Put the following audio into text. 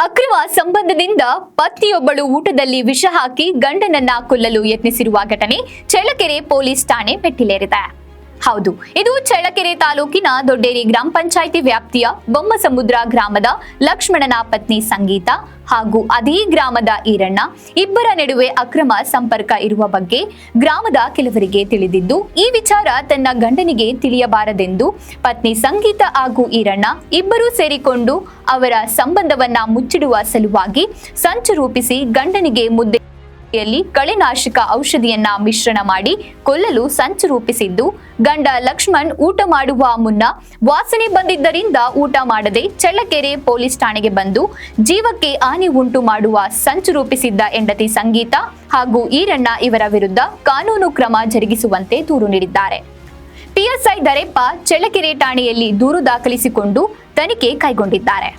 ಅಕ್ರಮ ಸಂಬಂಧದಿಂದ ಪತ್ನಿಯೊಬ್ಬಳು ಊಟದಲ್ಲಿ ವಿಷ ಹಾಕಿ ಗಂಡನನ್ನ ಕೊಲ್ಲಲು ಯತ್ನಿಸಿರುವ ಘಟನೆ ಚಳ್ಳಕೆರೆ ಪೊಲೀಸ್ ಠಾಣೆ ಮೆಟ್ಟಿಲೇರಿದೆ. ಹೌದು, ಇದು ಚಳ್ಳಕೆರೆ ತಾಲೂಕಿನ ದೊಡ್ಡೇರಿ ಗ್ರಾಮ ಪಂಚಾಯಿತಿ ವ್ಯಾಪ್ತಿಯ ಬೊಮ್ಮಸಮುದ್ರ ಗ್ರಾಮದ ಲಕ್ಷ್ಮಣನ ಪತ್ನಿ ಸಂಗೀತ ಹಾಗೂ ಅದೇ ಗ್ರಾಮದ ಈರಣ್ಣ ಇಬ್ಬರ ನಡುವೆ ಅಕ್ರಮ ಸಂಪರ್ಕ ಇರುವ ಬಗ್ಗೆ ಗ್ರಾಮದ ಕೆಲವರಿಗೆ ತಿಳಿದಿದ್ದು, ಈ ವಿಚಾರ ತನ್ನ ಗಂಡನಿಗೆ ತಿಳಿಯಬಾರದೆಂದು ಪತ್ನಿ ಸಂಗೀತ ಹಾಗೂ ಈರಣ್ಣ ಇಬ್ಬರೂ ಸೇರಿಕೊಂಡು ಅವರ ಸಂಬಂಧವನ್ನ ಮುಚ್ಚಿಡುವ ಸಲುವಾಗಿ ಸಂಚು ರೂಪಿಸಿ ಗಂಡನಿಗೆ ಮುದ್ದೆ ಕಳೆನಾಶಕ ಔಷಧಿಯನ್ನ ಮಿಶ್ರಣ ಮಾಡಿ ಕೊಲ್ಲಲು ಸಂಚು ರೂಪಿಸಿದ್ದು, ಗಂಡ ಲಕ್ಷ್ಮಣ್ ಊಟ ಮಾಡುವ ಮುನ್ನ ವಾಸನೆ ಬಂದಿದ್ದರಿಂದ ಊಟ ಮಾಡದೆ ಚಳ್ಳಕೆರೆ ಪೊಲೀಸ್ ಠಾಣೆಗೆ ಬಂದು ಜೀವಕ್ಕೆ ಹಾನಿ ಉಂಟು ಮಾಡುವ ಸಂಚು ರೂಪಿಸಿದ್ದ ಹೆಂಡತಿ ಸಂಗೀತ ಹಾಗೂ ಈರಣ್ಣ ಇವರ ವಿರುದ್ಧ ಕಾನೂನು ಕ್ರಮ ಜರುಗಿಸುವಂತೆ ದೂರು ನೀಡಿದ್ದಾರೆ. ಪಿಎಸ್ಐ ದರೆಪ್ಪ ಚಳ್ಳಕೆರೆ ಠಾಣೆಯಲ್ಲಿ ದೂರು ದಾಖಲಿಸಿಕೊಂಡು ತನಿಖೆ ಕೈಗೊಂಡಿದ್ದಾರೆ.